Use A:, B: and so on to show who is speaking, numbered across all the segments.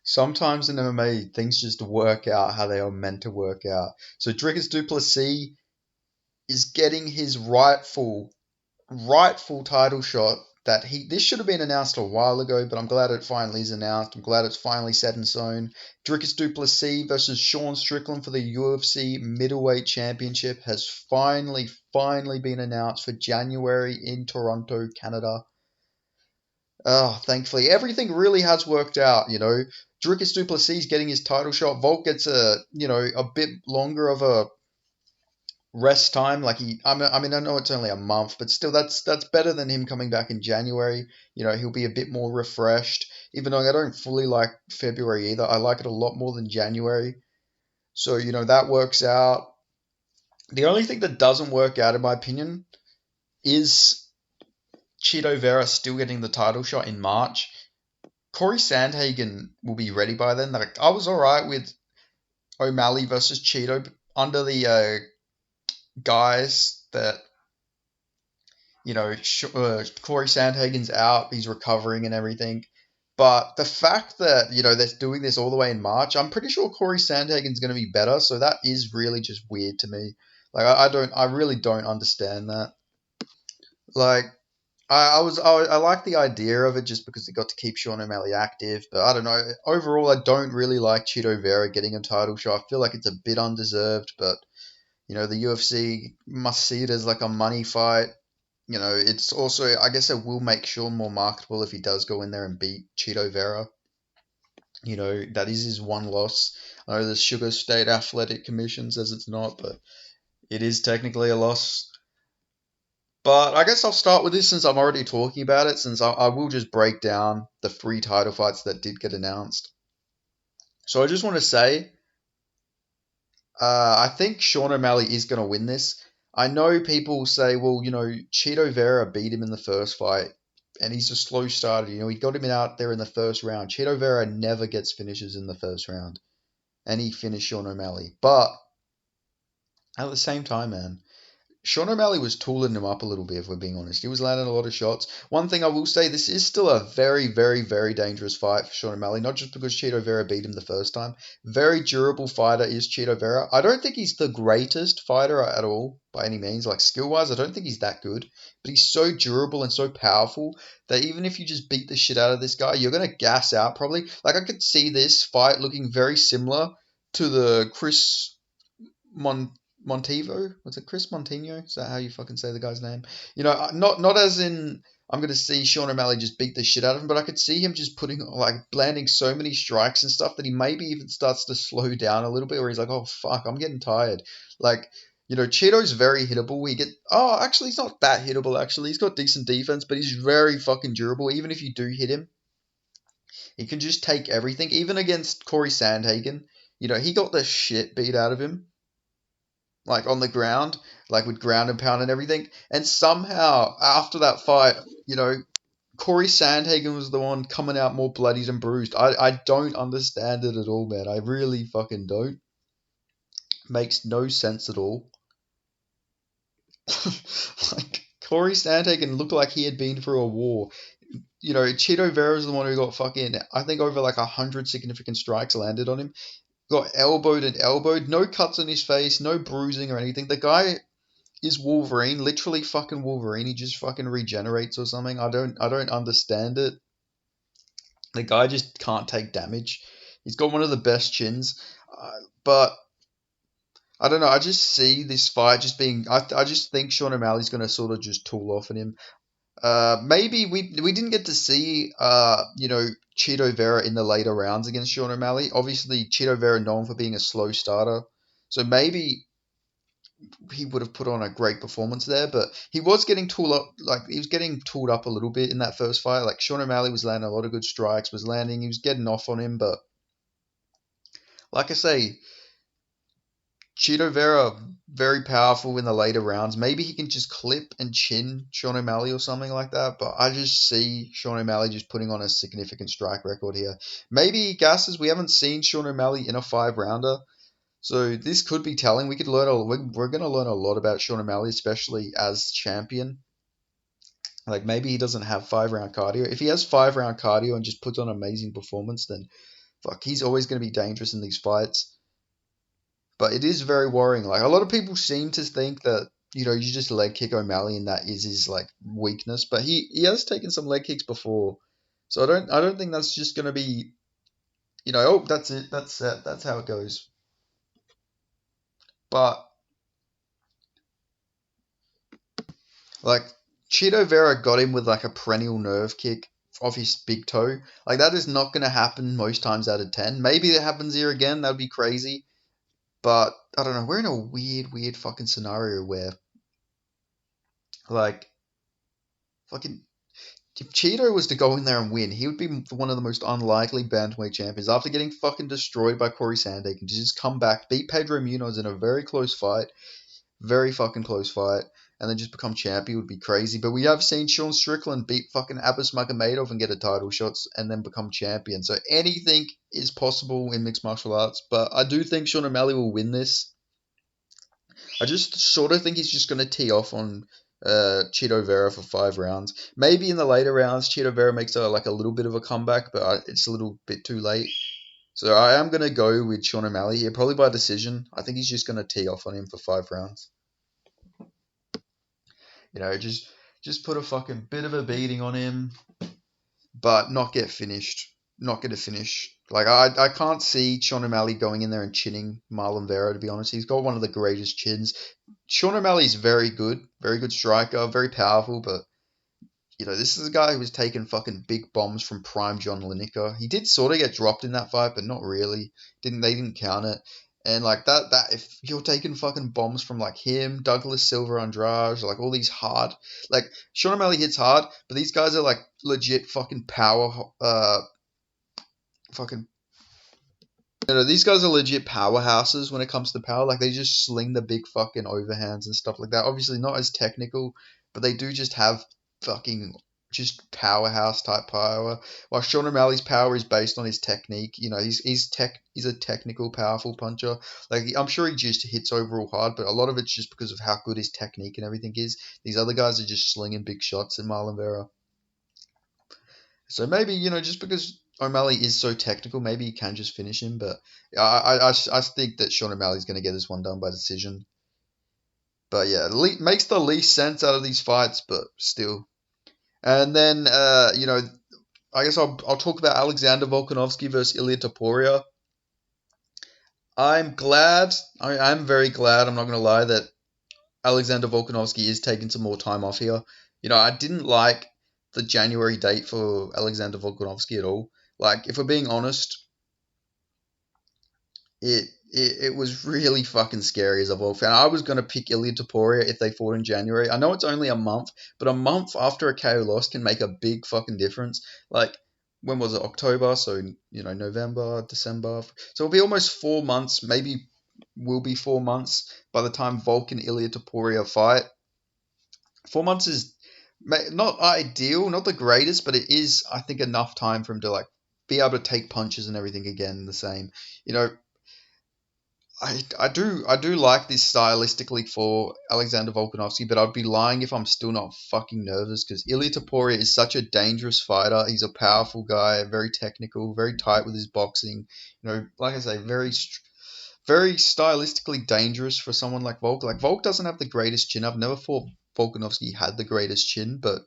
A: Sometimes in MMA, things just work out how they are meant to work out. So Dricus Du Plessis is getting his rightful title shot that he this should have been announced a while ago, but I'm glad it finally is announced. I'm glad it's finally set in stone. Dricus Du Plessis versus Sean Strickland for the UFC middleweight championship has finally been announced for January in Toronto, Canada. Oh, thankfully, everything really has worked out. Dricus Du Plessis getting his title shot. Volk gets a bit longer of a rest time. I know it's only a month, but still, that's better than him coming back in January. He'll be a bit more refreshed. Even though I don't fully like February either, I like it a lot more than January. So that works out. The only thing that doesn't work out, in my opinion, is Cheeto Vera still getting the title shot in March. Corey Sandhagen will be ready by then. Like I was all right with O'Malley versus Cheeto under the guise that Corey Sandhagen's out, he's recovering and everything. But the fact that they're doing this all the way in March, I'm pretty sure Corey Sandhagen's going to be better. So that is really just weird to me. Like I really don't understand that. Like I like the idea of it just because it got to keep Sean O'Malley active, but I don't know. Overall, I don't really like Cheeto Vera getting a title shot. I feel like it's a bit undeserved, but the UFC must see it as like a money fight. It's also, I guess it will make Sean more marketable if he does go in there and beat Cheeto Vera. That is his one loss. I know the Sugar State Athletic Commission says it's not, but it is technically a loss. But I guess I'll start with this since I'm already talking about it, since I will just break down the 3 title fights that did get announced. So I just want to say, I think Sean O'Malley is going to win this. I know people say, well, Cheeto Vera beat him in the first fight, and he's a slow starter. He got him out there in the first round. Cheeto Vera never gets finishes in the first round, and he finished Sean O'Malley. But at the same time, man, Sean O'Malley was tooling him up a little bit, if we're being honest. He was landing a lot of shots. One thing I will say, this is still a very, very, very dangerous fight for Sean O'Malley, not just because Cheeto Vera beat him the first time. Very durable fighter is Cheeto Vera. I don't think he's the greatest fighter at all, by any means. Like, skill-wise, I don't think he's that good. But he's so durable and so powerful that even if you just beat the shit out of this guy, you're going to gas out, probably. Like, I could see this fight looking very similar to the Chris Montevo? Was it Chris Montino? Is that how you fucking say the guy's name? Not as in I'm gonna see Sean O'Malley just beat the shit out of him, but I could see him just putting like landing so many strikes and stuff that he maybe even starts to slow down a little bit, where he's like, oh fuck, I'm getting tired. Like, Cheeto's very hittable. Actually, he's not that hittable. Actually, he's got decent defense, but he's very fucking durable. Even if you do hit him, he can just take everything. Even against Corey Sandhagen, he got the shit beat out of him like on the ground, like with ground and pound and everything. And somehow after that fight, Corey Sandhagen was the one coming out more bloodied and bruised. I don't understand it at all, man. I really fucking don't. Makes no sense at all. Like Corey Sandhagen looked like he had been through a war. Cheeto Vera's the one who got fucking, I think, over like 100 significant strikes landed on him. Got elbowed and elbowed, no cuts on his face, no bruising or anything. The guy is Wolverine, literally fucking Wolverine. He just fucking regenerates or something. I don't understand it. The guy just can't take damage. He's got one of the best chins, but I don't know. I just see this fight just being. I just think Sean O'Malley's going to sort of just tool off on him. Maybe we didn't get to see Cheeto Vera in the later rounds against Sean O'Malley. Obviously, Cheeto Vera known for being a slow starter, so maybe he would have put on a great performance there. But he was getting tooled up, like he was getting tooled up a little bit in that first fight. Like Sean O'Malley was landing a lot of good strikes, he was getting off on him. But like I say, Cheeto Vera, very powerful in the later rounds. Maybe he can just clip and chin Sean O'Malley or something like that. But I just see Sean O'Malley just putting on a significant strike record here. Maybe gases. We haven't seen Sean O'Malley in a 5 rounder, so this could be telling. We could learn. We're going to learn a lot about Sean O'Malley, especially as champion. Like maybe he doesn't have 5 round cardio. If he has 5 round cardio and just puts on an amazing performance, then fuck, he's always going to be dangerous in these fights. But it is very worrying. Like a lot of people seem to think that you just leg kick O'Malley and that is his like weakness. But he has taken some leg kicks before, so I don't think that's just going to be oh, that's it, that's set, that's how it goes. But like Cheeto Vera got him with like a perennial nerve kick off his big toe. Like that is not going to happen most times out of 10. Maybe it happens here again. That would be crazy. But I don't know. We're in a weird fucking scenario where like fucking if Cheeto was to go in there and win, he would be one of the most unlikely bantamweight champions after getting fucking destroyed by Corey Sandhagen to just come back, beat Pedro Munoz in a very close fight, very fucking close fight, and then just become champion would be crazy. But we have seen Sean Strickland beat fucking Abbas Magomedov and get a title shots and then become champion. So anything is possible in mixed martial arts. But I do think Sean O'Malley will win this. I just sort of think he's just going to tee off on Cheeto Vera for 5 rounds. Maybe in the later rounds, Cheeto Vera makes a little bit of a comeback, but it's a little bit too late. So I am going to go with Sean O'Malley here, probably by decision. I think he's just going to tee off on him for 5 rounds. Just put a fucking bit of a beating on him, but not get finished. Not get a finish. Like I can't see Sean O'Malley going in there and chinning Marlon Vera. To be honest, he's got one of the greatest chins. Sean O'Malley's very good striker, very powerful, but this is a guy who was taking fucking big bombs from prime John Lineker. He did sort of get dropped in that fight, but not really. They didn't count it. And like that if you're taking fucking bombs from like him, Douglas Silva, Andrade, like all these hard, like Sean O'Malley hits hard, but these guys are like legit fucking power, fucking these guys are legit powerhouses when it comes to power. Like they just sling the big fucking overhands and stuff like that. Obviously not as technical, but they do just have fucking just powerhouse type power. While Sean O'Malley's power is based on his technique. He's a technical, powerful puncher. Like I'm sure he just hits overall hard, but a lot of it's just because of how good his technique and everything is. These other guys are just slinging big shots in Marlon Vera. So maybe, just because O'Malley is so technical, maybe he can just finish him. But I think that Sean O'Malley's going to get this one done by decision. But yeah, makes the least sense out of these fights, but still. And then, I guess I'll talk about Alexander Volkanovski versus Ilia Topuria. I'm very glad, I'm not going to lie, that Alexander Volkanovski is taking some more time off here. I didn't like the January date for Alexander Volkanovski at all. Like, if we're being honest, it was really fucking scary as a Volk fan. I was going to pick Ilia Topuria if they fought in January. I know it's only a month, but a month after a KO loss can make a big fucking difference. Like, when was it? October, so, November, December. So it'll be almost 4 months, maybe will be 4 months by the time Volk and Ilia Topuria fight. 4 months is not ideal, not the greatest, but it is, I think, enough time for him to, like, be able to take punches and everything again the same. I do like this stylistically for Alexander Volkanovski, but I'd be lying if I'm still not fucking nervous because Ilia Topuria is such a dangerous fighter. He's a powerful guy, very technical, very tight with his boxing. Like I say, very stylistically dangerous for someone like Volk. Like Volk doesn't have the greatest chin. I've never thought Volkanovski had the greatest chin, but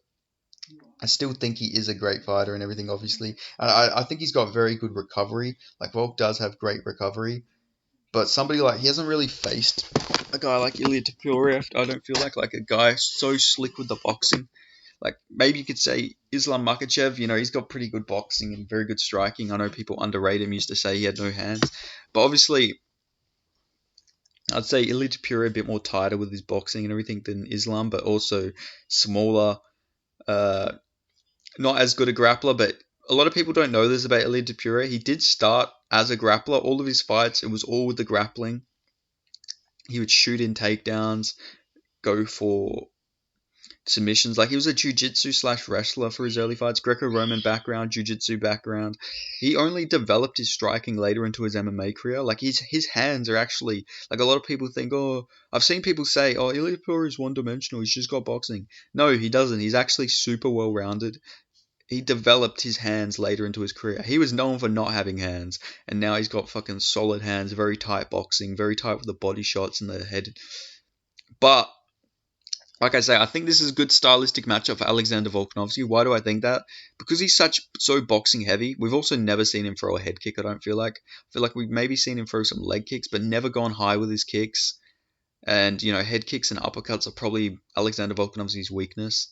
A: I still think he is a great fighter and everything, obviously. And I think he's got very good recovery. Like Volk does have great recovery. But somebody he hasn't really faced a guy like Ilia Topuria. I don't feel like a guy so slick with the boxing. Like maybe you could say Islam Makhachev. He's got pretty good boxing and very good striking. I know people underrate him. Used to say he had no hands, but obviously, I'd say Ilia Topuria a bit more tighter with his boxing and everything than Islam, but also smaller. Not as good a grappler, but a lot of people don't know this about Ilia Topuria. He did start as a grappler. All of his fights, it was all with the grappling. He would shoot in takedowns, go for submissions. Like he was a jiu-jitsu / wrestler for his early fights. Greco-Roman background, jiu-jitsu background. He only developed his striking later into his MMA career. Like his hands are actually, like a lot of people think, I've seen people say, Ilia Topuria is one-dimensional. He's just got boxing. No, he doesn't. He's actually super well-rounded. he developed his hands later into his career. He was known for not having hands, and now he's got fucking solid hands, very tight boxing, very tight with the body shots and the head. But like I say, I think this is a good stylistic matchup for Alexander Volkanovski. Why do I think that? Because he's so boxing heavy. We've also never seen him throw a head kick. I feel like we've maybe seen him throw some leg kicks, but never gone high with his kicks. And head kicks and uppercuts are probably Alexander Volkanovski's weakness.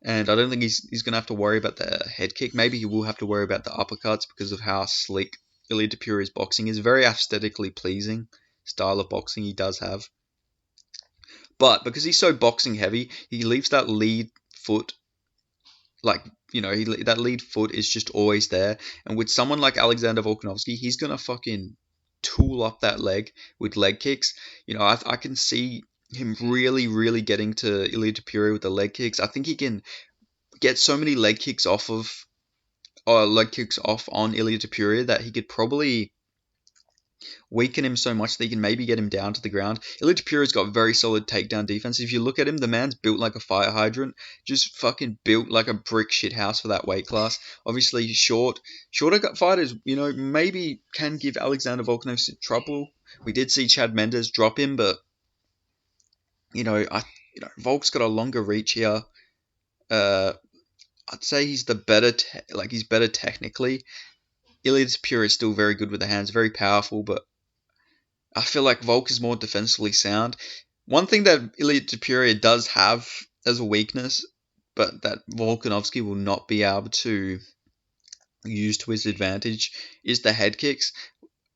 A: And I don't think he's going to have to worry about the head kick. Maybe he will have to worry about the uppercuts because of how sleek Ilia Topuria's boxing is. Very aesthetically pleasing style of boxing he does have. But because he's so boxing heavy, he leaves that lead foot, that lead foot is just always there. And with someone like Alexander Volkanovski, he's going to fucking tool up that leg with leg kicks. I can see him really, really getting to Ilia Topuria with the leg kicks. I think he can get so many leg kicks off on Ilia Topuria that he could probably weaken him so much that he can maybe get him down to the ground. Ilia Topuria's got very solid takedown defense. If you look at him, the man's built like a fire hydrant, just fucking built like a brick shithouse for that weight class. Obviously, shorter fighters, maybe can give Alexander Volkanovski trouble. We did see Chad Mendes drop him, but Volk's got a longer reach here. I'd say he's the better, he's better technically. Ilia Topuria is still very good with the hands, very powerful, but I feel like Volk is more defensively sound. One thing that Ilia Topuria does have as a weakness, but that Volkanovski will not be able to use to his advantage, is the head kicks.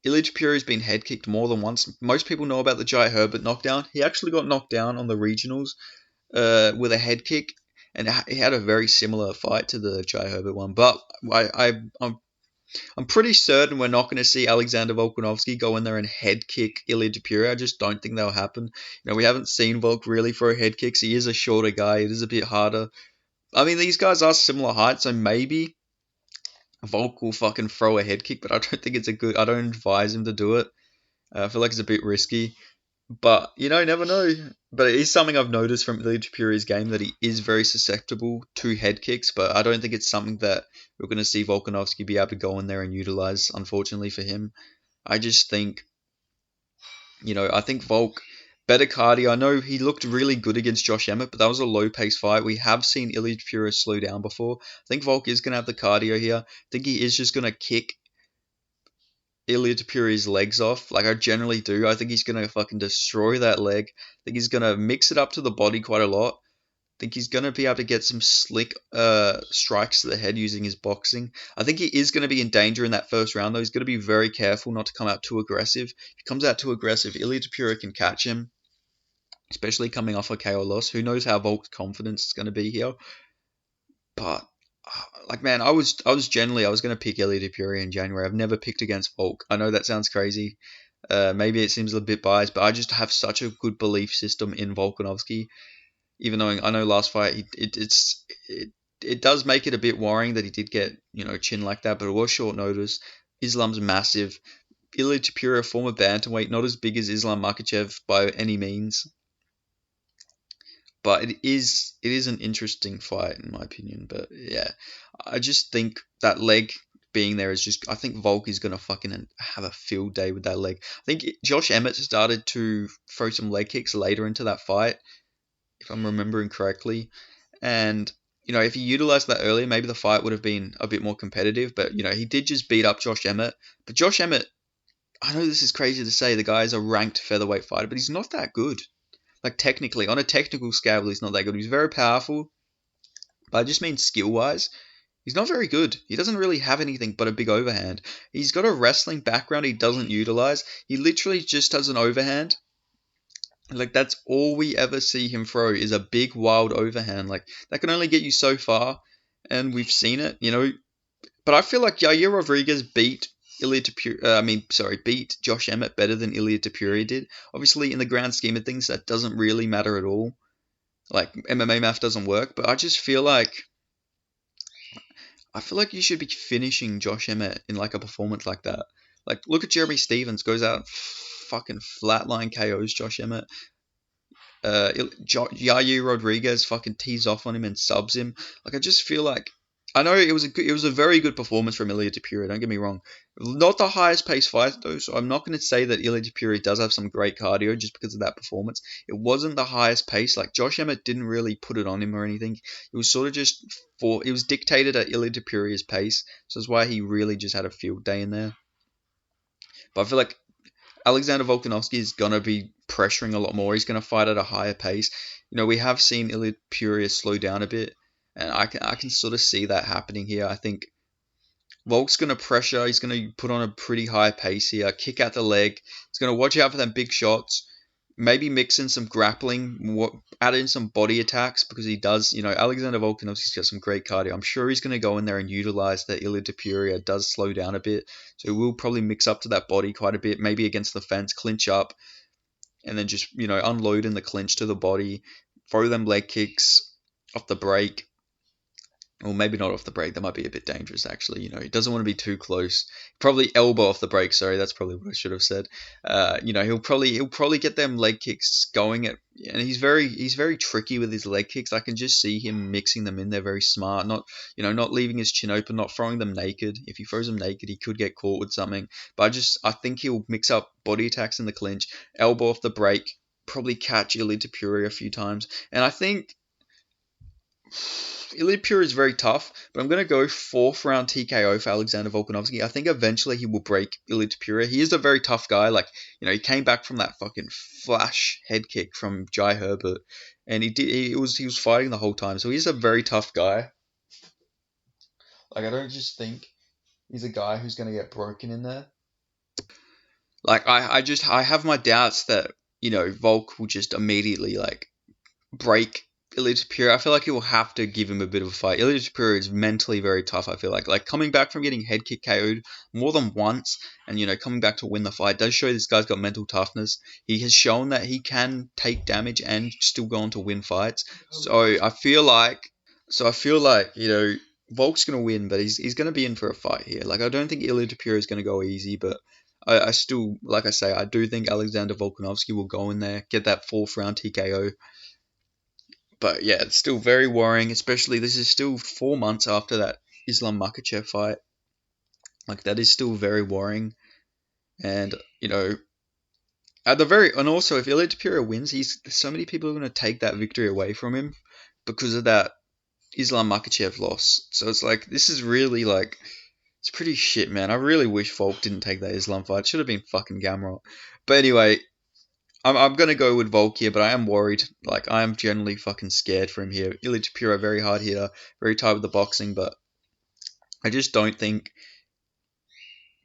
A: Ilia Topuria has been head kicked more than once. Most people know about the Jai Herbert knockdown. He actually got knocked down on the regionals with a head kick, and he had a very similar fight to the Jai Herbert one. But I'm pretty certain we're not going to see Alexander Volkanovski go in there and head kick Ilia Topuria. I just don't think that'll happen. We haven't seen Volk really throw head kicks. He is a shorter guy. It is a bit harder. I mean, these guys are similar height, so maybe Volk will fucking throw a head kick, but I don't think I don't advise him to do it. I feel like it's a bit risky. But, never know. But it is something I've noticed from Ilia Topuria's game, that he is very susceptible to head kicks, but I don't think it's something that we're going to see Volkanovski be able to go in there and utilize, unfortunately for him. I just think, I think Volk, better cardio. I know he looked really good against Josh Emmett, but that was a low-pace fight. We have seen Ilia Topuria slow down before. I think Volk is going to have the cardio here. I think he is just going to kick Ilia Topuria's legs off, like I generally do. I think he's going to fucking destroy that leg. I think he's going to mix it up to the body quite a lot. I think he's going to be able to get some slick strikes to the head using his boxing. I think he is going to be in danger in that first round, though. He's going to be very careful not to come out too aggressive. If he comes out too aggressive, Ilia Topuria can catch him, especially coming off a KO loss. Who knows how Volk's confidence is going to be here. But man, I was going to pick Ilia Topuria in January. I've never picked against Volk. I know that sounds crazy. Maybe it seems a bit biased, but I just have such a good belief system in Volkanovski. Even though I know last fight it does make it a bit worrying that he did get chin like that, but it was short notice. Islam's massive. Ilia Topuria, former bantamweight, not as big as Islam Makhachev by any means. But it is an interesting fight in my opinion. But yeah, I just think that leg being there is just, I think Volk is going to fucking have a field day with that leg. I think Josh Emmett started to throw some leg kicks later into that fight, if I'm remembering correctly. And, if he utilized that earlier, maybe the fight would have been a bit more competitive. But, he did just beat up Josh Emmett. But Josh Emmett, I know this is crazy to say, the guy is a ranked featherweight fighter, but he's not that good. Like, technically, on a technical scale, he's not that good. He's very powerful, but I just mean skill-wise. He's not very good. He doesn't really have anything but a big overhand. He's got a wrestling background he doesn't utilize. He literally just has an overhand. Like, that's all we ever see him throw is a big, wild overhand. Like, that can only get you so far, and we've seen it, But I feel like Yair Rodriguez beat Josh Emmett better than Ilia Topuria did. Obviously, in the grand scheme of things, that doesn't really matter at all. Like, MMA math doesn't work, but I just feel like you should be finishing Josh Emmett in like a performance like that. Like, look at Jeremy Stevens, goes out and fucking flatline KOs Josh Emmett. Yair Rodriguez fucking tees off on him and subs him. Like, I just feel like I know it was a very good performance from Ilya Tapiri. Don't get me wrong. Not the highest pace fight though, so I'm not going to say that Ilya Tapiri does have some great cardio just because of that performance. It wasn't the highest pace. Like Josh Emmett didn't really put it on him or anything. It was sort of just it was dictated at Ilya Tapiri's pace, so that's why he really just had a field day in there. But I feel like Alexander Volkanovski is going to be pressuring a lot more. He's going to fight at a higher pace. We have seen Ilya Tapiri slow down a bit, and I can sort of see that happening here. I think Volk's going to pressure. He's going to put on a pretty high pace here, kick out the leg. He's going to watch out for them big shots. Maybe mix in some grappling, add in some body attacks because he does. Alexander Volkanovski's got some great cardio. I'm sure he's going to go in there and utilize that Ilya Tapiri does slow down a bit. So he will probably mix up to that body quite a bit, maybe against the fence, clinch up, and then just, unload in the clinch to the body, throw them leg kicks off the break. Or maybe not off the break. That might be a bit dangerous, actually. He doesn't want to be too close. Probably elbow off the break. Sorry, that's probably what I should have said. He'll probably get them leg kicks going and he's very tricky with his leg kicks. I can just see him mixing them in there very smart. Not leaving his chin open, not throwing them naked. If he throws them naked, he could get caught with something. But I think he'll mix up body attacks in the clinch, elbow off the break, probably catch Ilya Tapiri a few times, and I think Ilya Tapiri is very tough, but I'm going to go 4th round TKO for Alexander Volkanovski. I think eventually he will break Ilya Tapiri. He is a very tough guy. He came back from that fucking flash head kick from Jai Herbert, and he was fighting the whole time. So he's a very tough guy. I don't just think he's a guy who's going to get broken in there. I have my doubts that Volk will just immediately break Ilya Tapiri. I feel like he will have to give him a bit of a fight. Ilya Tapiri is mentally very tough, I feel like. Coming back from getting head kick KO'd more than once and, coming back to win the fight does show this guy's got mental toughness. He has shown that he can take damage and still go on to win fights. So I feel like Volk's going to win, but he's going to be in for a fight here. I don't think Ilya Tapiri is going to go easy, but I still, like I say, I do think Alexander Volkanovski will go in there, get that 4th round TKO. But yeah, it's still very worrying, especially this is still 4 months after that Islam Makhachev fight. That is still very worrying. And, and also if Ilya Tapiri wins, so many people are going to take that victory away from him because of that Islam Makhachev loss. So it's this is really it's pretty shit, man. I really wish Volk didn't take that Islam fight. It should have been fucking Gamrot. But anyway, I'm going to go with Volk here, but I am worried. I am generally fucking scared for him here. Ilya Tapiri, very hard hitter, very tight with the boxing, but I just don't think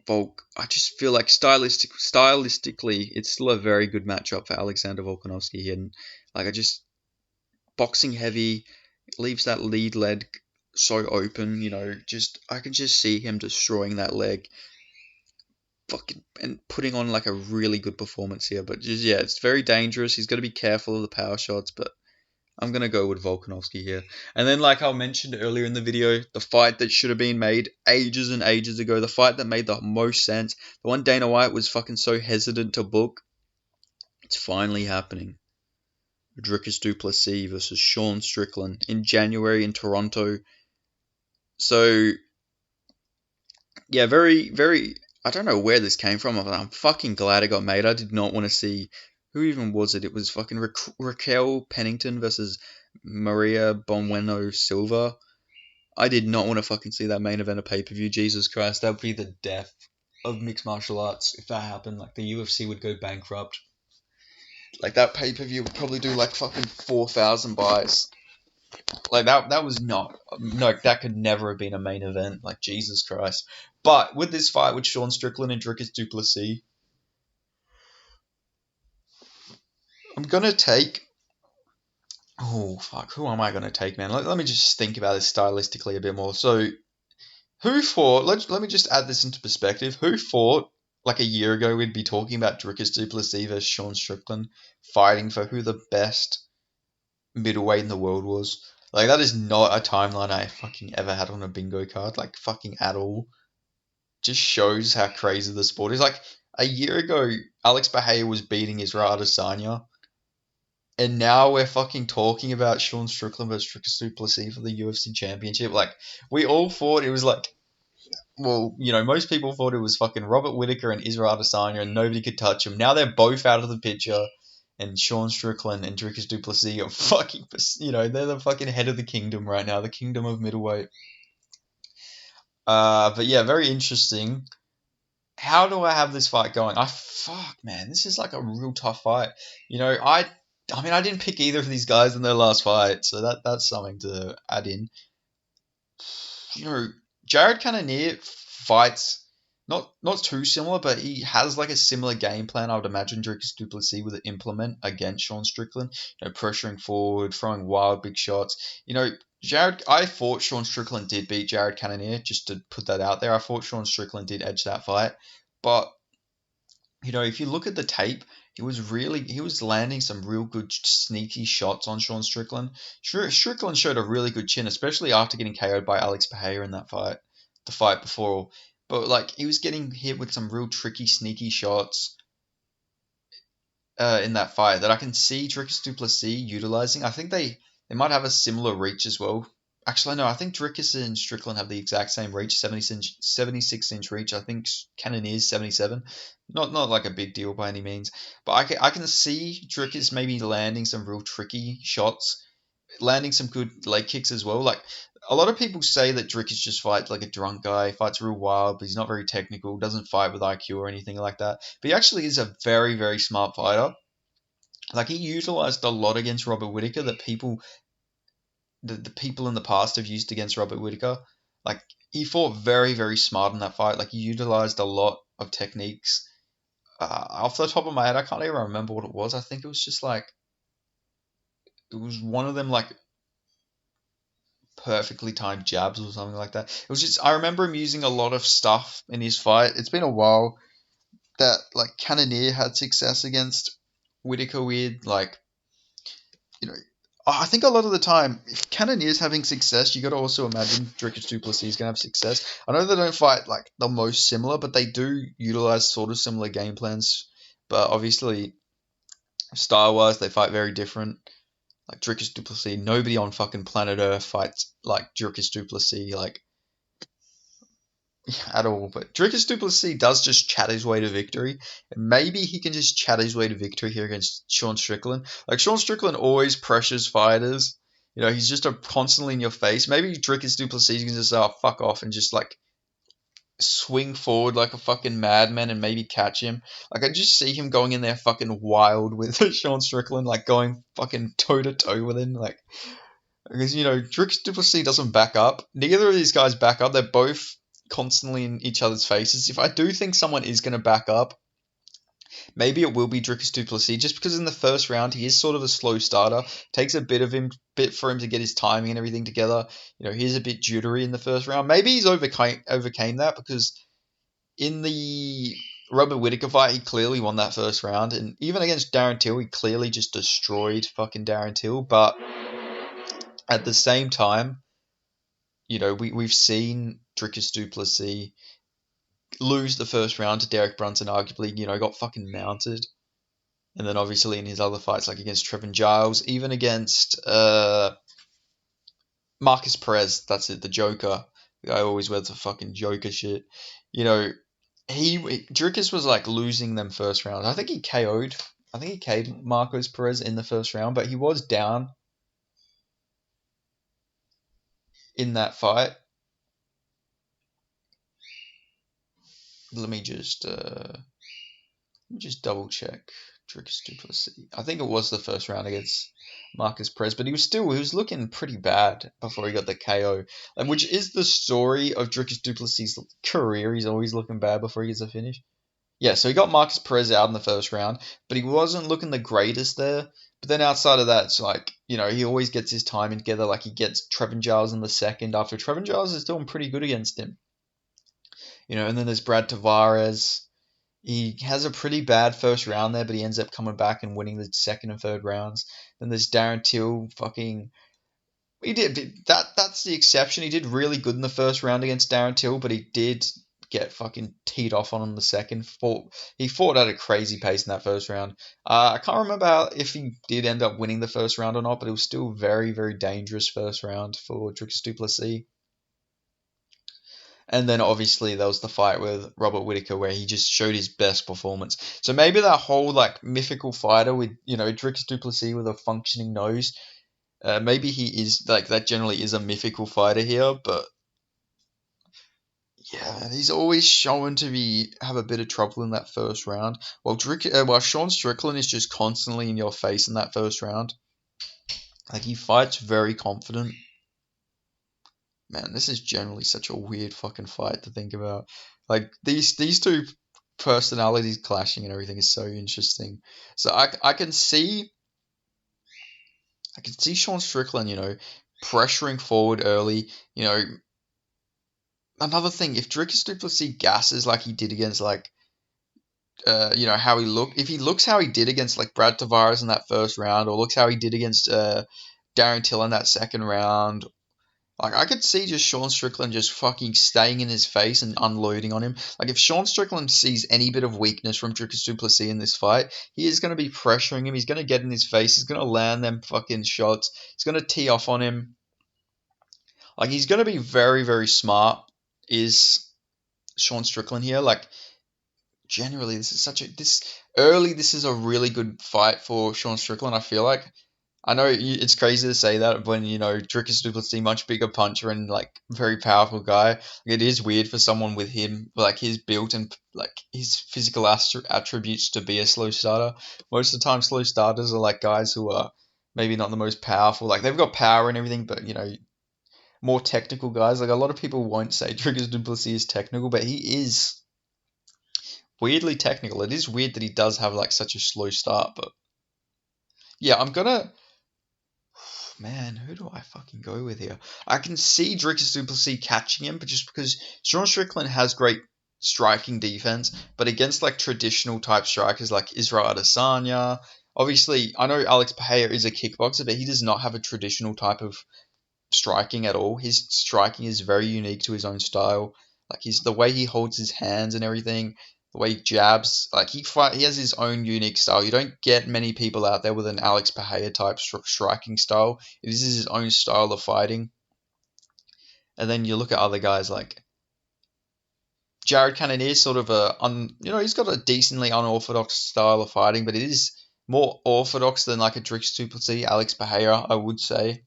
A: Volk. I just feel like stylistically, it's still a very good matchup for Alexander Volkanovski here. And boxing heavy, leaves that lead leg so open. I can just see him destroying that leg. And putting on a really good performance here, but just it's very dangerous. He's got to be careful of the power shots, but I'm gonna go with Volkanovski here. And then, like I mentioned earlier in the video, the fight that should have been made ages and ages ago, the fight that made the most sense, the one Dana White was fucking so hesitant to book, it's finally happening. Dricus Du Plessis versus Sean Strickland in January in Toronto. So yeah, very, very. I don't know where this came from. I'm fucking glad it got made. I did not want to see. Who even was it? It was fucking Raquel Pennington versus Maria Bonweno Silva. I did not want to fucking see that main event of pay-per-view. Jesus Christ, that would be the death of mixed martial arts if that happened. The UFC would go bankrupt. That pay-per-view would probably do fucking 4,000 buys. That was not, no, that could never have been a main event. Jesus Christ. But with this fight with Sean Strickland and Dricus Du Plessis, I'm gonna take. Oh fuck, who am I gonna take, man? Let me just think about this stylistically a bit more. So, who fought? Let me just add this into perspective. Who fought a year ago? We'd be talking about Dricus Du Plessis versus Sean Strickland fighting for who the best middleweight in the world was. That is not a timeline I fucking ever had on a bingo card, fucking at all. Just shows how crazy the sport is. A year ago, Alex Bahia was beating Israel Adesanya. And now we're fucking talking about Sean Strickland versus Dricus Du Plessis for the UFC Championship. Like, we all thought it was like, well, most people thought it was fucking Robert Whittaker and Israel Adesanya, and nobody could touch him. Now they're both out of the picture, and Sean Strickland and Dricus Du Plessis are fucking, they're the fucking head of the kingdom right now, the kingdom of middleweight. But yeah, very interesting. How do I have this fight going? Fuck, man, this is like a real tough fight. I mean, I didn't pick either of these guys in their last fight, so that's something to add in. Jared Cannonier fights not too similar, but he has like a similar game plan. I would imagine Dricus Du Plessis would implement against Sean Strickland. Pressuring forward, throwing wild big shots. I thought Sean Strickland did beat Jared Cannonier, just to put that out there. I thought Sean Strickland did edge that fight, but if you look at the tape, he was landing some real good sneaky shots on Sean Strickland. Strickland showed a really good chin, especially after getting KO'd by Alex Pereira in that fight, the fight before. But like, he was getting hit with some real tricky, sneaky shots in that fight that I can see Dricus Du Plessis utilizing. I think they might have a similar reach as well. Actually, no, I think Dricus and Strickland have the exact same reach, 76-inch reach. I think Cannonier's 77. Not like a big deal by any means. But I can see Dricus maybe landing some real tricky shots, landing some good leg kicks as well. Like, a lot of people say that Dricus just fights like a drunk guy, fights real wild, but he's not very technical, doesn't fight with IQ or anything like that. But he actually is a very, very smart fighter. Like, he utilized a lot against Robert Whittaker that the people in the past have used against Robert Whittaker. Like, he fought very, very smart in that fight. Like, he utilized a lot of techniques. Off the top of my head, I can't even remember what it was. I think it was just like, it was one of them like perfectly timed jabs or something like that. It was just, I remember him using a lot of stuff in his fight. It's been a while that like Cannonier had success against Whittaker with, like, I think a lot of the time, if Cannonier's having success, you got to also imagine Dricus Du Plessis is going to have success. I know they don't fight like the most similar, but they do utilize sort of similar game plans. But obviously, style-wise, they fight very different. Like Dricus Du Plessis, nobody on fucking planet Earth fights like Dricus Du Plessis, like, at all. But Dricus Du Plessis does just chat his way to victory. And maybe he can just chat his way to victory here against Sean Strickland. Like, Sean Strickland always pressures fighters. He's just constantly in your face. Maybe Dricus Du Plessis can just fuck off and just like swing forward like a fucking madman and maybe catch him. Like, I just see him going in there fucking wild with Sean Strickland, like going fucking toe to toe with him. Like, because Dricus Du Plessis doesn't back up. Neither of these guys back up. They're both constantly in each other's faces. If I do think someone is going to back up, maybe it will be Dricus Du Plessis, just because in the first round he is sort of a slow starter. Takes a bit for him to get his timing and everything together. He's a bit jittery in the first round. Maybe he's overcame that, because in the Robert Whittaker fight, he clearly won that first round, and even against Darren Till, he clearly just destroyed fucking Darren Till. But at the same time, we've seen Dricus Du Plessis lose the first round to Derek Brunson, arguably, got fucking mounted. And then obviously in his other fights, like against Trevin Giles, even against Marcus Perez, that's it, the Joker. The guy always wears the fucking Joker shit. Dricus was like losing them first round. I think he KO'd Marcos Perez in the first round, but he was down in that fight. Let me just double check Dricus Du Plessis. I think it was the first round against Marcus Perez, but he was looking pretty bad before he got the KO. Which is the story of Dricus Du Plessis' career. He's always looking bad before he gets a finish. Yeah, so he got Marcus Perez out in the first round, but he wasn't looking the greatest there. But then outside of that, it's like, he always gets his timing together. Like, he gets Trevin Giles in the second after Trevin Giles is doing pretty good against him. And then there's Brad Tavares. He has a pretty bad first round there, but he ends up coming back and winning the second and third rounds. Then there's Darren Till. He did that. That's the exception. He did really good in the first round against Darren Till, but he did get fucking teed off on him the second. He fought at a crazy pace in that first round. I can't remember if he did end up winning the first round or not, but it was still very, very dangerous first round for Dricus Du Plessis. And then obviously there was the fight with Robert Whittaker where he just showed his best performance. So maybe that whole like mythical fighter with Dricus Du Plessis with a functioning nose, maybe he is like that. Generally, is a mythical fighter here, but yeah, he's always shown to be have a bit of trouble in that first round. While Sean Strickland is just constantly in your face in that first round. Like he fights very confident. Man, this is generally such a weird fucking fight to think about. Like these two personalities clashing and everything is so interesting. So I can see Sean Strickland, pressuring forward early. Another thing, if Dricus Du Plessis gasses like he did against how he looked. If he looks how he did against like Brad Tavares in that first round, or looks how he did against Darren Till in that second round, like I could see just Sean Strickland just fucking staying in his face and unloading on him. Like if Sean Strickland sees any bit of weakness from Dricus Du Plessis in this fight, he is going to be pressuring him. He's going to get in his face. He's going to land them fucking shots. He's going to tee off on him. Like he's going to be very, very smart. Is Sean Strickland here? Like generally, this is a really good fight for Sean Strickland. I feel like I know it's crazy to say that when Dricus Du Plessis, much bigger puncher and like very powerful guy. It is weird for someone with him, like his built and like his physical attributes, to be a slow starter. Most of the time, slow starters are like guys who are maybe not the most powerful. Like they've got power and everything, but more technical guys. Like a lot of people won't say Dricus Du Plessis is technical, but he is weirdly technical. It is weird that he does have like such a slow start, but yeah, I'm gonna. Man, who do I fucking go with here? I can see Dricus Du Plessis catching him, but just because Sean Strickland has great striking defense, but against like traditional type strikers like Israel Adesanya, obviously I know Alex Pereira is a kickboxer, but he does not have a traditional type of striking at all. His striking is very unique to his own style. Like the way he holds his hands and everything, the way he jabs. Like he has his own unique style. You don't get many people out there with an Alex Pereira type striking style. It is his own style of fighting. And then you look at other guys like Jared Cannonier, sort of he's got a decently unorthodox style of fighting, but it is more orthodox than like a Dricus Du Plessis, Alex Pereira, I would say.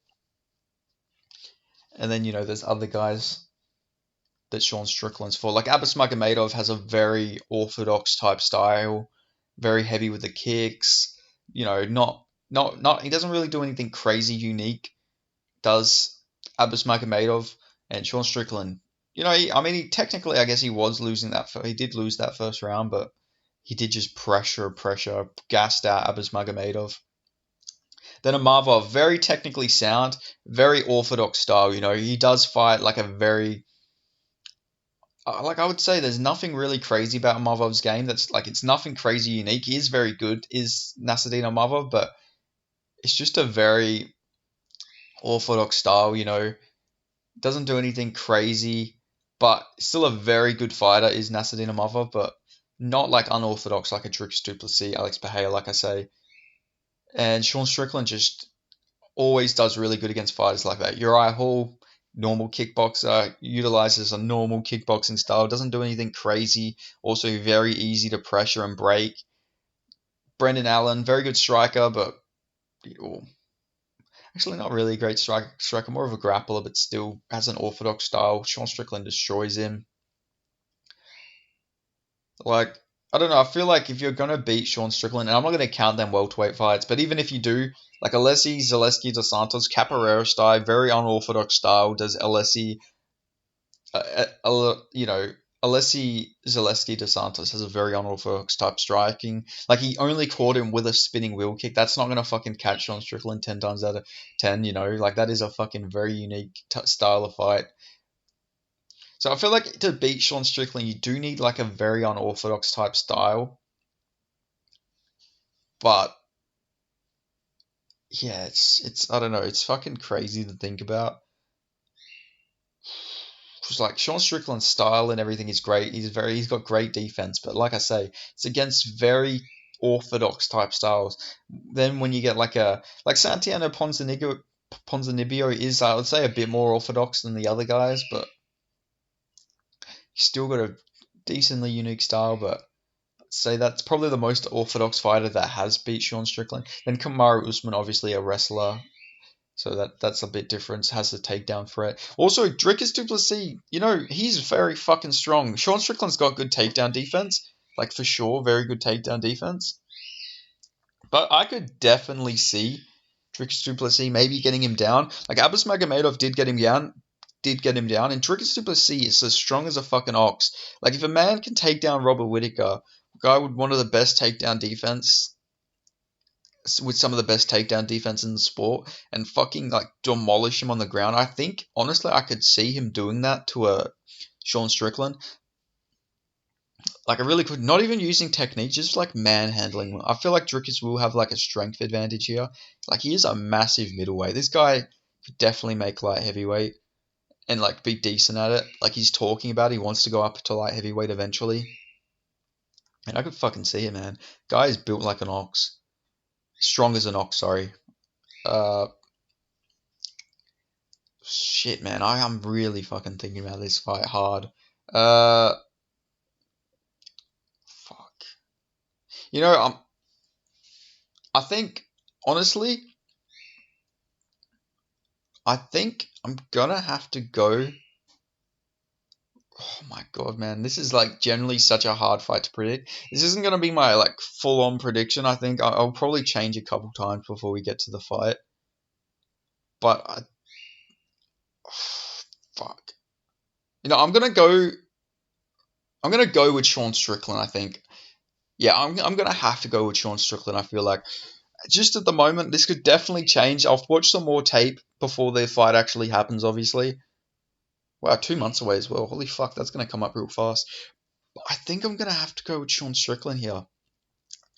A: And then there's other guys that Sean Strickland's for. Like Abbas Magomedov has a very orthodox type style, very heavy with the kicks. Not he doesn't really do anything crazy unique. Does Abbas Magomedov and Sean Strickland? Technically, I guess he was losing that. He did lose that first round, but he did just pressure, gassed out Abbas Magomedov. Then Amavov, very technically sound, very orthodox style. He does fight like a very like I would say there's nothing really crazy about Amavov's game. That's like it's nothing crazy unique. He is very good, is Nasruddin Amavov, but it's just a very orthodox style. Doesn't do anything crazy, but still a very good fighter is Nasruddin Amavov, but not like unorthodox like a Dricus Du Plessis, Alex Pereira, like I say. And Sean Strickland just always does really good against fighters like that. Uriah Hall, normal kickboxer, utilizes a normal kickboxing style, doesn't do anything crazy, also very easy to pressure and break. Brendan Allen, very good striker, but actually not really a great striker, more of a grappler, but still has an orthodox style. Sean Strickland destroys him. Like, I don't know. I feel like if you're gonna beat Sean Strickland, and I'm not gonna count them welterweight fights, but even if you do, like Alessi Zaleski dos Santos, Capoeira style, very unorthodox style. Does Alessi Zaleski dos Santos has a very unorthodox type striking. Like he only caught him with a spinning wheel kick. That's not gonna fucking catch Sean Strickland 10 times out of 10. Like that is a fucking very unique style of fight. So I feel like to beat Sean Strickland, you do need like a very unorthodox type style. But yeah, it's I don't know, it's fucking crazy to think about. like Sean Strickland's style and everything is great. He's got great defense, but like I say, it's against very orthodox type styles. Then when you get like Santiago Ponzinibbio is, I would say, a bit more orthodox than the other guys, but he's still got a decently unique style. But I'd say that's probably the most orthodox fighter that has beat Sean Strickland. Then Kamaru Usman, obviously a wrestler. So that's a bit different. Has the takedown threat. Also, Dricus Du Plessis, he's very fucking strong. Sean Strickland's got good takedown defense. Like, for sure, very good takedown defense. But I could definitely see Dricus Du Plessis maybe getting him down. Like, Abbas Magomedov did get him down. And Dricus Du Plessis is as strong as a fucking ox. Like, if a man can take down Robert Whittaker, guy with one of the best takedown defense, with some of the best takedown defense in the sport, and fucking like demolish him on the ground. I think honestly I could see him doing that to a Sean Strickland. Like I really could, not even using technique, just like manhandling. I feel like Dricus will have like a strength advantage here. Like he is a massive middleweight. This guy could definitely make light heavyweight and like be decent at it. Like he's talking about he wants to go up to light heavyweight eventually. And I could fucking see it, man. Guy is built like an ox. Strong as an ox, sorry. Shit, man. I'm really fucking thinking about this fight hard. Fuck. I think, honestly, I'm gonna have to go. Oh my god, man. This is like generally such a hard fight to predict. This isn't gonna be my like full-on prediction. I think I'll probably change a couple times before we get to the fight. But fuck. I'm gonna go with Sean Strickland, I think. Yeah, I'm gonna have to go with Sean Strickland, I feel like. Just at the moment, this could definitely change. I'll watch some more tape before the fight actually happens, obviously. Wow, 2 months away as well. Holy fuck, that's gonna come up real fast. But I think I'm gonna have to go with Sean Strickland here.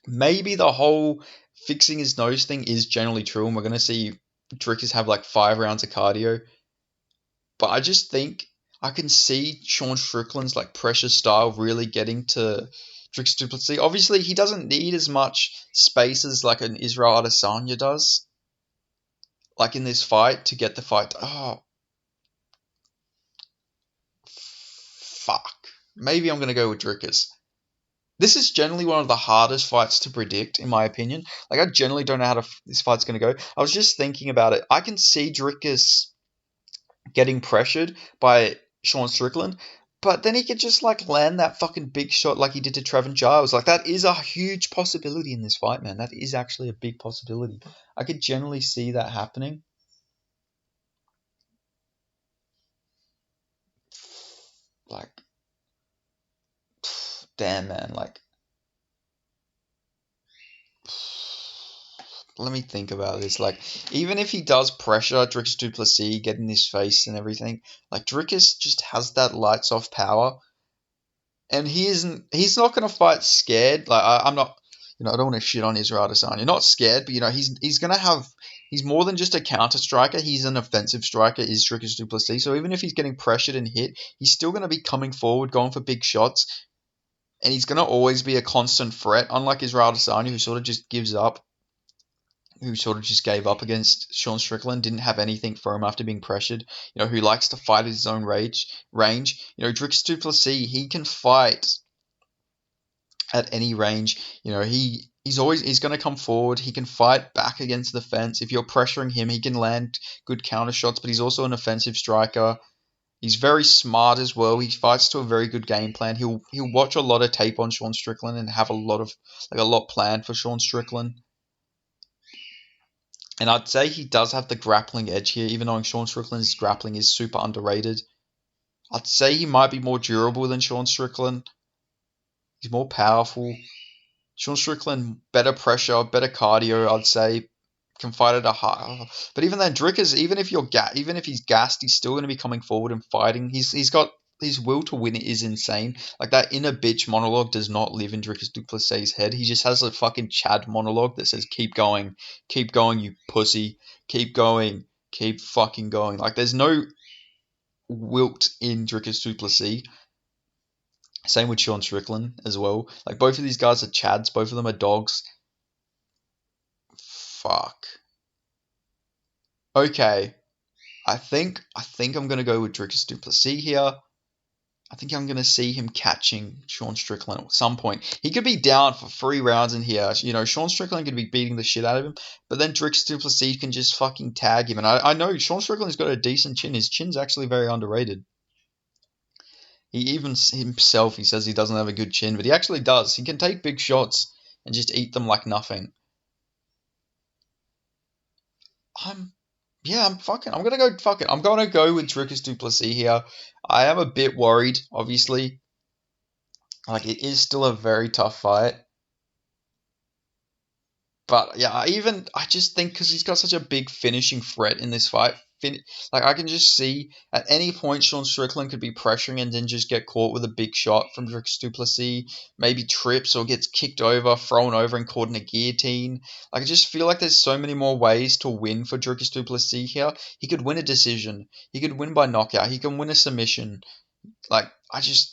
A: Maybe the whole fixing his nose thing is generally true, and we're gonna see Dricus have like 5 rounds of cardio. But I just think I can see Sean Strickland's like pressure style really getting to Dricus Du Plessis. Obviously, he doesn't need as much space as like an Israel Adesanya does. Like in this fight to get the fight. Oh, fuck. Maybe I'm gonna go with Dricus. This is generally one of the hardest fights to predict, in my opinion. Like I generally don't know how this fight's gonna go. I was just thinking about it. I can see Dricus getting pressured by Sean Strickland, but then he could just like land that fucking big shot like he did to Trevin Giles. Like that is a huge possibility in this fight, man. That is actually a big possibility. I could generally see that happening. Like, damn, man. Like, let me think about this. Like, even if he does pressure Dricus Du Plessis, get in his face and everything, like Dricus just has that lights off power, and he's not gonna fight scared. Like I'm not, I don't want to shit on Israel Adesanya. Not scared, but he's more than just a counter striker. He's an offensive striker. Is Dricus Du Plessis? So even if he's getting pressured and hit, he's still gonna be coming forward, going for big shots, and he's gonna always be a constant threat. Unlike Israel Adesanya, who sort of just gives up. Who sort of just gave up against Sean Strickland, didn't have anything for him after being pressured, who likes to fight at his own range. Dricus Du Plessis, he can fight at any range. He's going to come forward. He can fight back against the fence. If you're pressuring him, he can land good counter shots, but he's also an offensive striker. He's very smart as well. He fights to a very good game plan. He'll watch a lot of tape on Sean Strickland and have a lot planned for Sean Strickland. And I'd say he does have the grappling edge here, even though Sean Strickland's grappling is super underrated. I'd say he might be more durable than Sean Strickland. He's more powerful. Sean Strickland, better pressure, better cardio, I'd say. Can fight at a high. But even then, Dricus, even if he's gassed, he's still going to be coming forward and fighting. He's got his will to win is insane. Like that inner bitch monologue does not live in Dricus Du Plessis' head. He just has a fucking Chad monologue that says, keep going, you pussy, keep going, keep fucking going. Like there's no wilt in Dricus Du Plessis. Same with Sean Strickland as well. Like both of these guys are chads. Both of them are dogs. Fuck. Okay. I think I'm gonna go with Dricus Du Plessis here. I think I'm gonna see him catching Sean Strickland at some point. He could be down for 3 rounds in here. You know, Sean Strickland could be beating the shit out of him, but then Dricus Du Plessis can just fucking tag him. And I know Sean Strickland's got a decent chin. His chin's actually very underrated. He even himself, he says he doesn't have a good chin, but he actually does. He can take big shots and just eat them like nothing. I'm Yeah, I'm gonna go fuck it. I'm gonna go with Dricus Du Plessis here. I am a bit worried, obviously. Like it is still a very tough fight. But yeah, I just think because he's got such a big finishing threat in this fight, like I can just see at any point Sean Strickland could be pressuring and then just get caught with a big shot from Dricus Du Plessis, maybe trips or gets kicked over, thrown over, and caught in a guillotine. Like I just feel like there's so many more ways to win for Dricus Du Plessis here. He could win a decision. He could win by knockout. He can win a submission. Like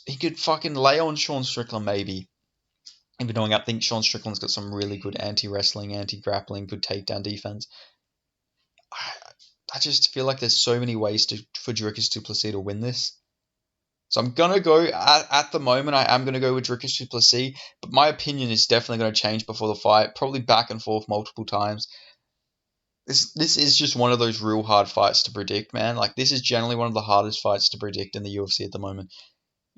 A: he could fucking lay on Sean Strickland maybe. Even though I think Sean Strickland's got some really good anti-wrestling, anti-grappling, good takedown defense. I, I just feel like there's so many ways for Dricus Du Plessis to win this. So I'm gonna go at the moment. I am gonna go with Dricus Du Plessis, but my opinion is definitely gonna change before the fight. Probably back and forth multiple times. This is just one of those real hard fights to predict, man. Like this is generally one of the hardest fights to predict in the UFC at the moment.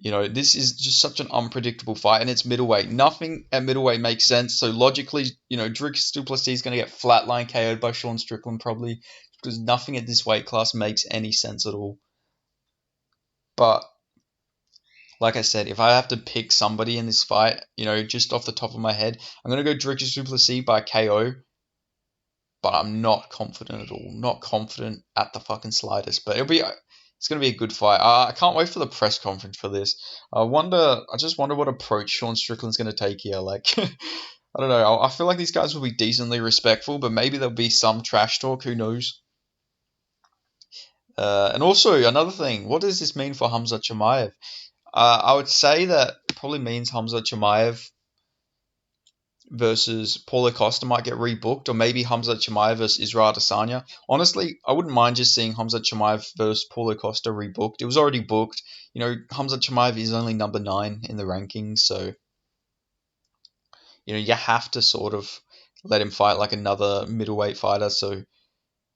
A: You know, this is just such an unpredictable fight, and it's middleweight. Nothing at middleweight makes sense. So logically, you know, Dricus Du Plessis is going to get flatline KO'd by Sean Strickland probably because nothing at this weight class makes any sense at all. But like I said, if I have to pick somebody in this fight, you know, just off the top of my head, I'm going to go Dricus Du Plessis by KO. But I'm not confident at all. Not confident at the fucking slightest. But it's gonna be a good fight. I can't wait for the press conference for this. I just wonder what approach Sean Strickland's gonna take here. Like, I don't know. I feel like these guys will be decently respectful, but maybe there'll be some trash talk. Who knows? And also another thing, what does this mean for Hamza Chimaev? I would say that probably means Hamza Chimaev versus Paulo Costa might get rebooked, or maybe Hamza Chimaev versus Israel Adesanya. Honestly, I wouldn't mind just seeing Hamza Chimaev versus Paulo Costa rebooked. It was already booked. You know, Hamza Chimaev is only number 9 in the rankings, so you know you have to sort of let him fight like another middleweight fighter. So,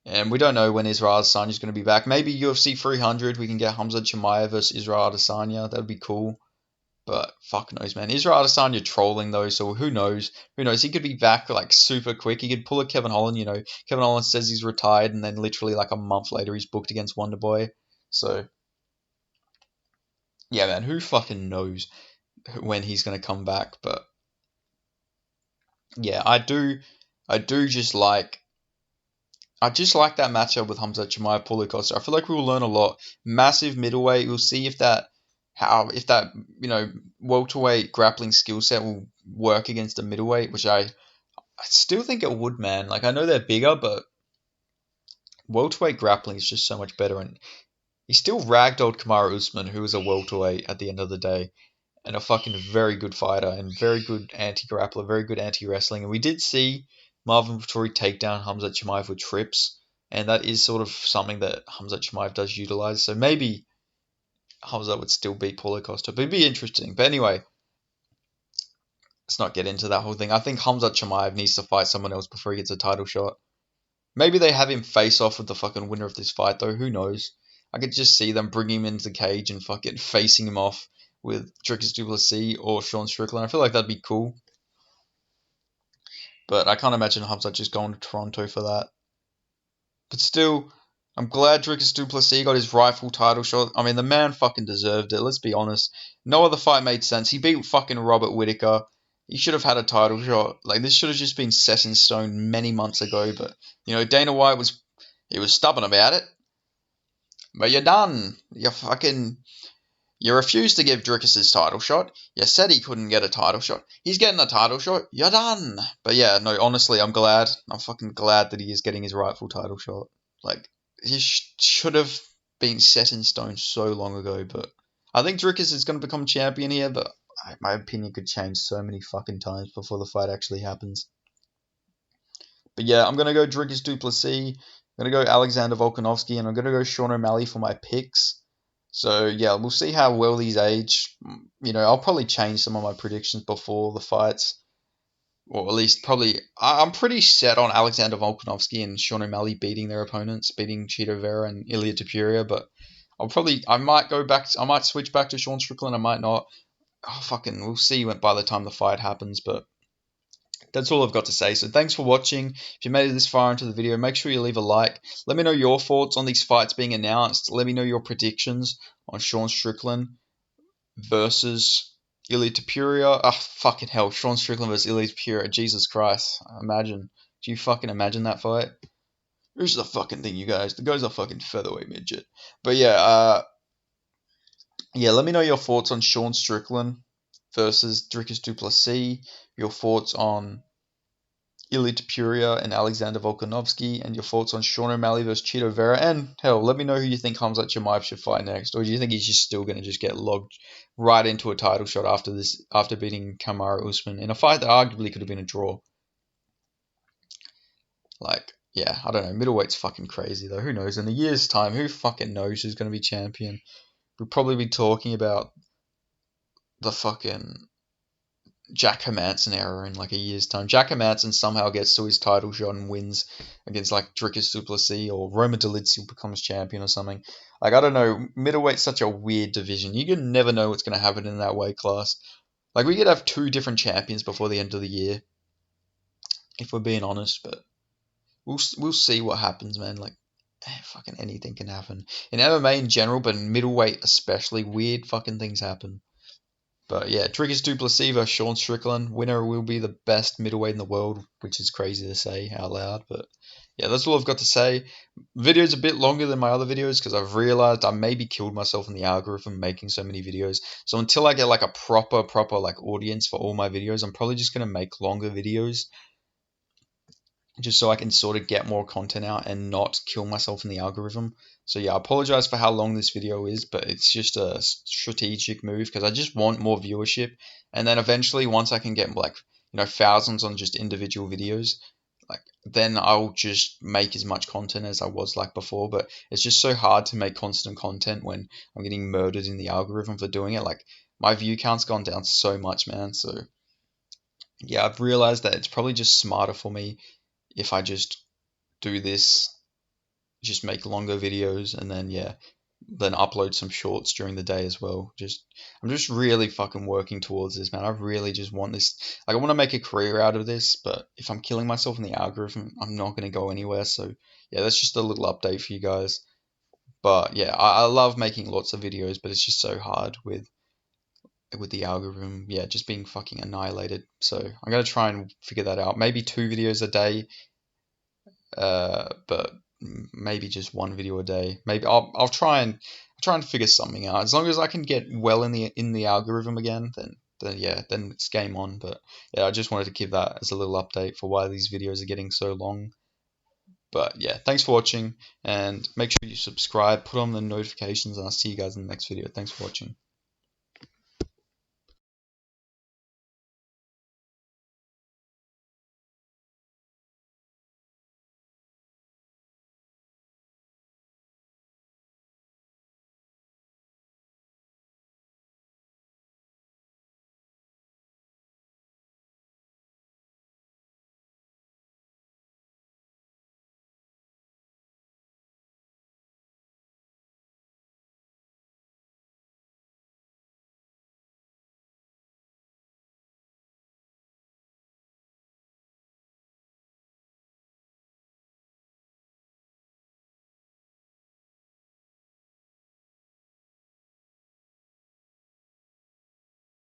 A: and we don't know when Israel Adesanya is going to be back. Maybe UFC 300 we can get Hamza Chimaev versus Israel Adesanya. That would be cool. But fuck knows, man. Israel Adesanya trolling though, so who knows? Who knows? He could be back like super quick. He could pull a Kevin Holland. You know, Kevin Holland says he's retired, and then literally like a month later he's booked against Wonderboy. So yeah, man. Who fucking knows when he's gonna come back? But yeah, I do just like. I just like that matchup with Hamza Chimaev, Paulo Costa. I feel like we will learn a lot. Massive middleweight. We'll see if that you know welterweight grappling skill set will work against a middleweight, which I still think it would, man. Like I know they're bigger, but welterweight grappling is just so much better. And he still ragdolled Kamaru Usman, who was a welterweight at the end of the day, and a fucking very good fighter and very good anti-grappler, very good anti-wrestling. And we did see Marvin Vettori take down Hamza Chimaev with trips, and that is sort of something that Hamza Chimaev does utilize. So maybe Hamza would still beat Paulo Costa, but it'd be interesting. But anyway, let's not get into that whole thing. I think Hamza Chimaev needs to fight someone else before he gets a title shot. Maybe they have him face off with the fucking winner of this fight, though. Who knows? I could just see them bringing him into the cage and fucking facing him off with Dricus Du Plessis or Sean Strickland. I feel like that'd be cool. But I can't imagine Hamza just going to Toronto for that. But still, I'm glad Dricus Du Plessis got his rightful title shot. I mean, the man fucking deserved it, let's be honest. No other fight made sense. He beat fucking Robert Whittaker. He should have had a title shot. Like, this should have just been set in stone many months ago. But, you know, Dana White was stubborn about it. But you're done. You refused to give Dricus his title shot. You said he couldn't get a title shot. He's getting a title shot. You're done. But yeah, no, honestly, I'm glad. I'm fucking glad that he is getting his rightful title shot. Like, he should have been set in stone so long ago. But I think Dricus is going to become champion here, but my opinion could change so many fucking times before the fight actually happens. But yeah, I'm going to go Dricus Du Plessis. I'm going to go Alexander Volkanovski, and I'm going to go Sean O'Malley for my picks. So yeah, we'll see how well these age. I'll probably change some of my predictions before the fights, or at least probably. I'm pretty set on Alexander Volkanovski and Sean O'Malley beating their opponents, beating Chito Vera and Ilia Topuria. But I might go back. I might switch back to Sean Strickland. I might not. Oh, we'll see by the time the fight happens. But that's all I've got to say. So thanks for watching. If you made it this far into the video, make sure you leave a like. Let me know your thoughts on these fights being announced. Let me know your predictions on Sean Strickland versus Ilia Topuria. Ah, fucking hell. Sean Strickland versus Ilia Topuria. Jesus Christ. Imagine. Do you fucking imagine that fight? Here's the fucking thing, you guys. The guy's a fucking featherweight midget. But yeah, let me know your thoughts on Sean Strickland versus Dricus Du Plessis. Your thoughts on Ilia Topuria and Alexander Volkanovski, and your thoughts on Sean O'Malley versus Chito Vera. And hell, let me know who you think Khamzat Chimaev should fight next, or do you think he's just still going to just get logged right into a title shot after beating Kamaru Usman in a fight that arguably could have been a draw? Like, yeah, I don't know. Middleweight's fucking crazy though. Who knows? In a year's time, who fucking knows who's going to be champion? We'll probably be talking about the fucking Jack Hermanson era in like a year's time. Jack Hermanson somehow gets to his title shot and wins against like Dricus Du Plessis, or Roma Dolidze becomes champion or something. Like, I don't know. Middleweight's such a weird division. You can never know what's going to happen in that weight class. Like, we could have 2 different champions before the end of the year, if we're being honest. But we'll see what happens, man. Like, fucking anything can happen in MMA in general, but in middleweight especially, weird fucking things happen. But yeah, Dricus Du Plessis versus Sean Strickland. Winner will be the best middleweight in the world, which is crazy to say out loud. But yeah, that's all I've got to say. Video's a bit longer than my other videos because I've realized I maybe killed myself in the algorithm making so many videos. So until I get like a proper like audience for all my videos, I'm probably just gonna make longer videos, just so I can sort of get more content out and not kill myself in the algorithm. So yeah, I apologize for how long this video is, but it's just a strategic move because I just want more viewership. And then eventually, once I can get like, thousands on just individual videos, like, then I'll just make as much content as I was like before. But it's just so hard to make constant content when I'm getting murdered in the algorithm for doing it. Like, my view count's gone down so much, man. So yeah, I've realized that it's probably just smarter for me if I just do this, just make longer videos, and then then upload some shorts during the day as well. I'm just really fucking working towards this, man. I really just want this. Like, I want to make a career out of this, but if I'm killing myself in the algorithm, I'm not going to go anywhere. So yeah, that's just a little update for you guys. But yeah, I love making lots of videos, but it's just so hard with the algorithm, just being fucking annihilated. So I'm gonna try and figure that out. Maybe 2 videos a day, but maybe just 1 video a day. Maybe I'll try and figure something out. As long as I can get well in the algorithm again, then it's game on. But yeah, I just wanted to give that as a little update for why these videos are getting so long. But yeah, thanks for watching, and make sure you subscribe, put on the notifications, and I'll see you guys in the next video. Thanks for watching.